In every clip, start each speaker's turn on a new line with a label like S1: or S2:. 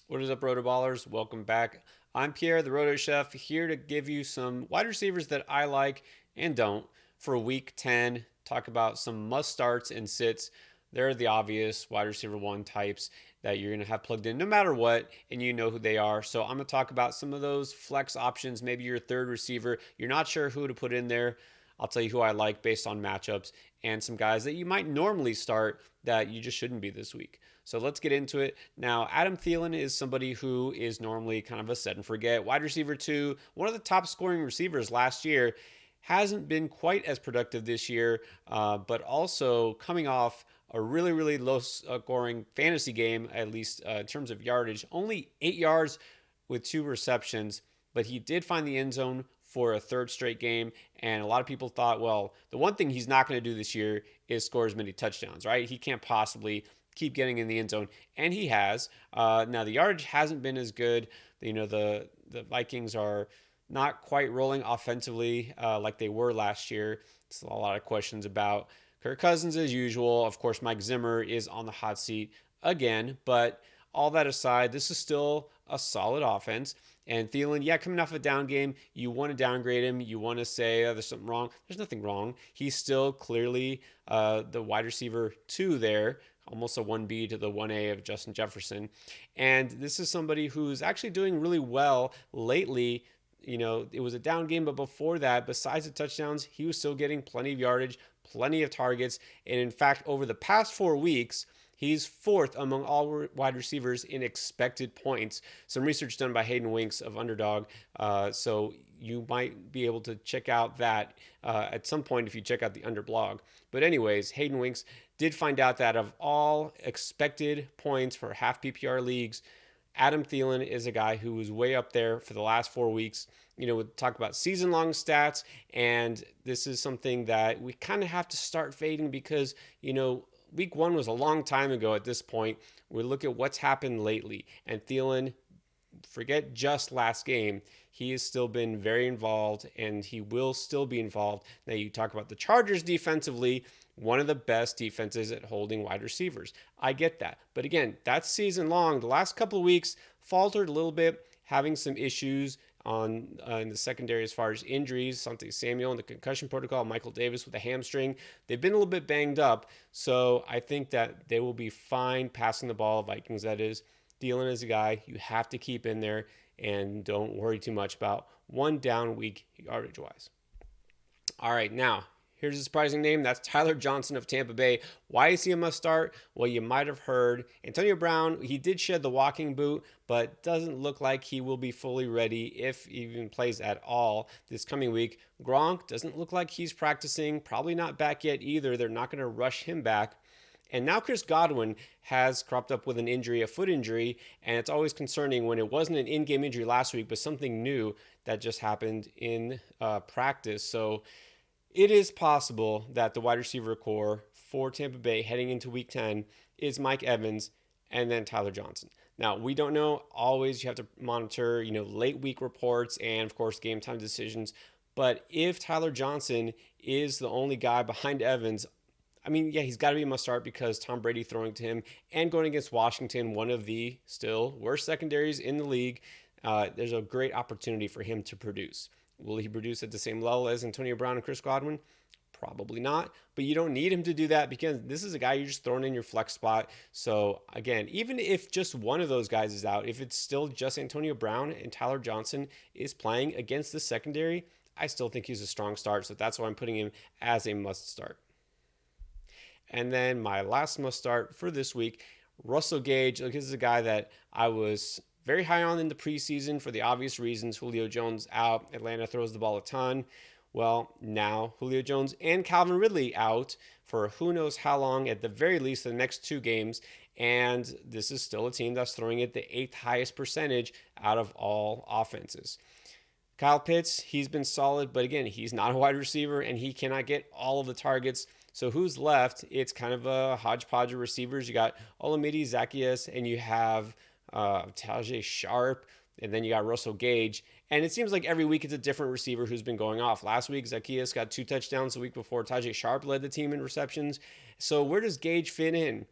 S1: What is up, RotoBallers? Welcome back. I'm Pierre, the Roto Chef, here to give you some wide receivers that I like and don't for week 10. Talk about some must starts and sits. They're the obvious wide receiver one types that you're going to have plugged in no matter what, and you know who they are. So I'm going to talk about some of those flex options. Maybe your third receiver, you're not sure who to put in there. I'll tell you who I like based on matchups and some guys that you might normally start that you just shouldn't be this week. So let's get into it. Now, Adam Thielen is somebody who is normally kind of a set and forget wide receiver two, one of the top scoring receivers last year. Hasn't been quite as productive this year, but also coming off a really low scoring fantasy game, at least in terms of yardage. Only 8 yards with 2 receptions, but he did find the end zone for a third straight game. And a lot of people thought, well, the one thing he's not going to do this year is score as many touchdowns, right? He can't possibly keep getting in the end zone, and he has. Now the yardage hasn't been as good. The Vikings are not quite rolling offensively like they were last year. It's a lot of questions about Kirk Cousins as usual. Of course, Mike Zimmer is on the hot seat again, but all that aside, this is still a solid offense. And Thielen, yeah, coming off a down game, you want to downgrade him. You want to say, oh, there's something wrong. There's nothing wrong. He's still clearly the wide receiver two there, almost a 1B to the 1A of Justin Jefferson. And this is somebody who's actually doing really well lately. You know, it was a down game, but before that, besides the touchdowns, he was still getting plenty of yardage, plenty of targets. And in fact, over the past 4 weeks, he's fourth among all wide receivers in expected points. Some research done by Hayden Winks of Underdog. So you might be able to check out that at some point if you check out the Underblog. But anyways, Hayden Winks did find out that of all expected points for half PPR leagues, Adam Thielen is a guy who was way up there for the last 4 weeks. You know, we talk about season long stats, and this is something that we kind of have to start fading because, you know, week one was a long time ago at this point. We look at what's happened lately, and Thielen, forget just last game, he has still been very involved and he will still be involved. Now, you talk about the Chargers defensively, one of the best defenses at holding wide receivers. I get that. But again, that's season long. The last couple of weeks faltered a little bit, having some issues on in the secondary as far as injuries. Santi Samuel in the concussion protocol, Michael Davis with a hamstring. They've been a little bit banged up. So I think that they will be fine passing the ball, Vikings that is. Thielen is a guy you have to keep in there and don't worry too much about one down week yardage wise. All right, now here's a surprising name. That's Tyler Johnson of Tampa Bay. Why is he a must start? Well, you might have heard Antonio Brown, he did shed the walking boot, but doesn't look like he will be fully ready if he even plays at all this coming week. Gronk doesn't look like he's practicing, probably not back yet either. They're not going to rush him back. And now Chris Godwin has cropped up with an injury, a foot injury, and it's always concerning when it wasn't an in-game injury last week, but something new that just happened in practice. So it is possible that the wide receiver core for Tampa Bay heading into week 10 is Mike Evans and then Tyler Johnson. Now, we don't know. Always you have to monitor, late week reports and, of course, game time decisions. But if Tyler Johnson is the only guy behind Evans, I mean, yeah, he's got to be a must start because Tom Brady throwing to him and going against Washington, one of the still worst secondaries in the league. There's a great opportunity for him to produce. Will he produce at the same level as Antonio Brown and Chris Godwin? Probably not, but you don't need him to do that because this is a guy you're just throwing in your flex spot. So again, even if just one of those guys is out, if it's still just Antonio Brown and Tyler Johnson is playing against the secondary, I still think he's a strong start. So that's why I'm putting him as a must start. And then my last must start for this week, Russell Gage. Look, this is a guy that I was very high on in the preseason for the obvious reasons. Julio Jones out. Atlanta throws the ball a ton. Well, now Julio Jones and Calvin Ridley out for who knows how long, at the very least the next 2 games. And this is still a team that's throwing it the 8th highest percentage out of all offenses. Kyle Pitts, he's been solid, but again, he's not a wide receiver and he cannot get all of the targets. So who's left? It's kind of a hodgepodge of receivers. You got Olamide Zaccheaus, and you have Tajay Sharp, and then you got Russell Gage. And it seems like every week it's a different receiver who's been going off. Last week, Zaccheaus got 2 touchdowns. The week before, Tajay Sharp led the team in receptions. So where does Gage fit in?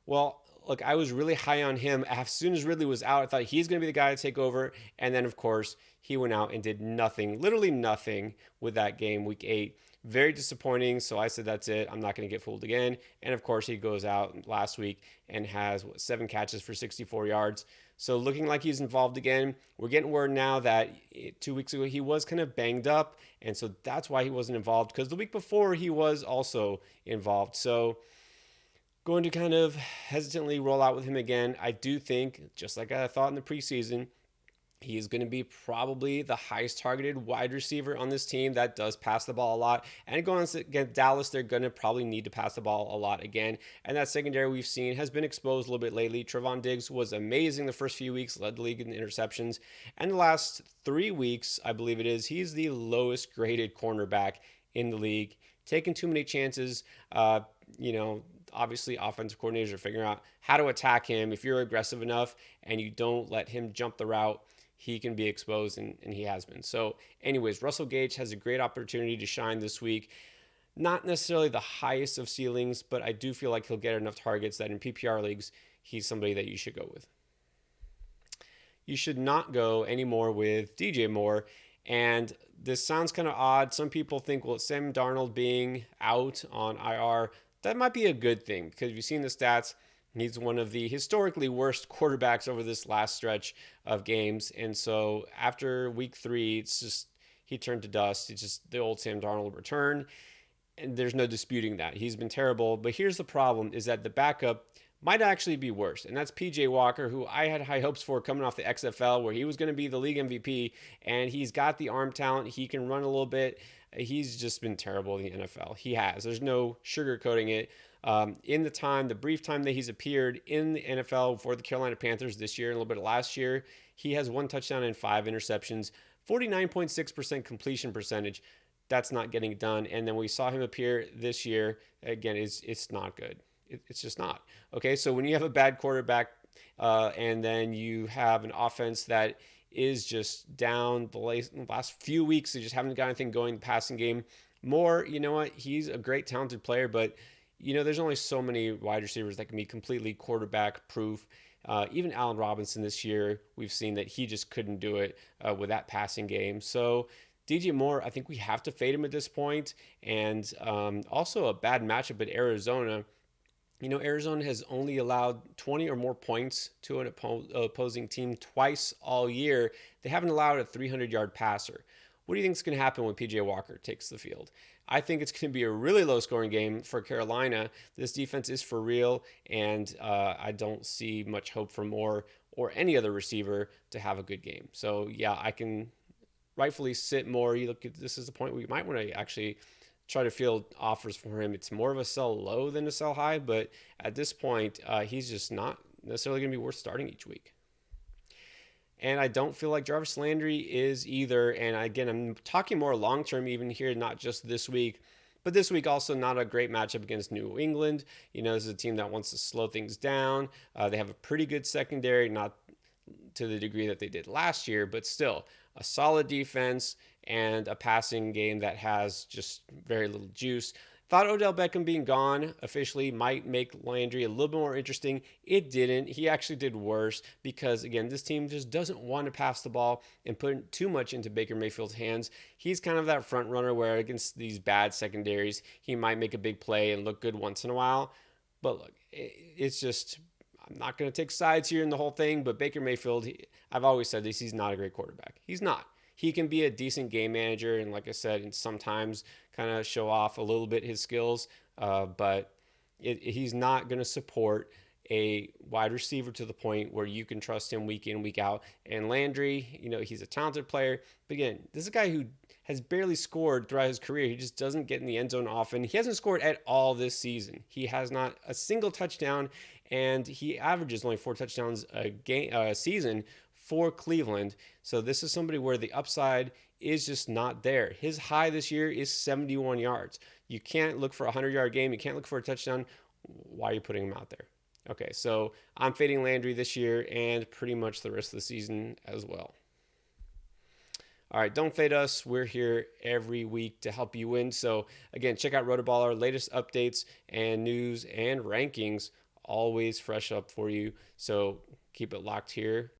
S1: Well, look, I was really high on him. As soon as Ridley was out, I thought he's going to be the guy to take over. And then, of course, he went out and did nothing, literally nothing with that game, week 8. Very disappointing. So I said, that's it. I'm not going to get fooled again. And of course, he goes out last week and has 7 catches for 64 yards. So looking like he's involved again. We're getting word now that 2 weeks ago he was kind of banged up. And so that's why he wasn't involved, because the week before he was also involved. So going to kind of hesitantly roll out with him again. I do think, just like I thought in the preseason, he is going to be probably the highest targeted wide receiver on this team that does pass the ball a lot. And going against Dallas, they're going to probably need to pass the ball a lot again. And that secondary we've seen has been exposed a little bit lately. Trevon Diggs was amazing the first few weeks, led the league in interceptions. And the last 3 weeks, I believe it is, he's the lowest graded cornerback in the league. Taking too many chances, obviously offensive coordinators are figuring out how to attack him. If you're aggressive enough and you don't let him jump the route, he can be exposed, and he has been. So anyways, Russell Gage has a great opportunity to shine this week. Not necessarily the highest of ceilings, but I do feel like he'll get enough targets that in PPR leagues, he's somebody that you should go with. You should not go anymore with DJ Moore. And this sounds kind of odd. Some people think, well, Sam Darnold being out on IR, that might be a good thing, because you've seen the stats. He's one of the historically worst quarterbacks over this last stretch of games. And so after week 3, it's just he turned to dust. It's just the old Sam Darnold return. And there's no disputing that. He's been terrible. But here's the problem, is that the backup might actually be worse. And that's PJ Walker, who I had high hopes for coming off the XFL, where he was going to be the league MVP. And he's got the arm talent. He can run a little bit. He's just been terrible in the NFL. He has. There's no sugarcoating it. In the brief time that he's appeared in the NFL for the Carolina Panthers this year and a little bit of last year, he has 1 touchdown and 5 interceptions, 49.6% completion percentage. That's not getting done. And then we saw him appear this year. Again, it's not good. It's just not. Okay, so when you have a bad quarterback and then you have an offense that is just down the last few weeks, they just haven't got anything going in the passing game. Moore, you know what? He's a great, talented player, but there's only so many wide receivers that can be completely quarterback proof. Even Allen Robinson this year, we've seen that he just couldn't do it with that passing game. So DJ Moore, I think we have to fade him at this point. And also a bad matchup at Arizona. Arizona has only allowed 20 or more points to an opposing team twice all year. They haven't allowed a 300-yard passer. What do you think is going to happen when PJ Walker takes the field? I think it's going to be a really low-scoring game for Carolina. This defense is for real, and I don't see much hope for Moore or any other receiver to have a good game. So, yeah, I can rightfully sit Moore. You look at this is the point where you might want to actually try to field offers for him. It's more of a sell low than a sell high, but at this point, he's just not necessarily going to be worth starting each week. And I don't feel like Jarvis Landry is either. And again, I'm talking more long-term even here, not just this week. But this week also not a great matchup against New England. This is a team that wants to slow things down. They have a pretty good secondary, not to the degree that they did last year, but still a solid defense and a passing game that has just very little juice. Thought Odell Beckham being gone officially might make Landry a little bit more interesting. It didn't. He actually did worse because, again, this team just doesn't want to pass the ball and put too much into Baker Mayfield's hands. He's kind of that front runner where against these bad secondaries, he might make a big play and look good once in a while. But look, it's just, I'm not going to take sides here in the whole thing, but Baker Mayfield, I've always said this, he's not a great quarterback. He's not. He can be a decent game manager and, like I said, and sometimes kind of show off a little bit his skills, but he's not going to support a wide receiver to the point where you can trust him week in, week out. And Landry, he's a talented player. But again, this is a guy who has barely scored throughout his career. He just doesn't get in the end zone often. He hasn't scored at all this season. He has not a single touchdown, and he averages only 4 touchdowns a season for Cleveland. So this is somebody where the upside is just not there. His high this year is 71 yards. You can't look for a 100-yard game. You can't look for a touchdown. Why are you putting him out there? Okay, so I'm fading Landry this year and pretty much the rest of the season as well. All right, don't fade us. We're here every week to help you win. So again, check out RotoBaller, latest updates and news and rankings always fresh up for you. So keep it locked here.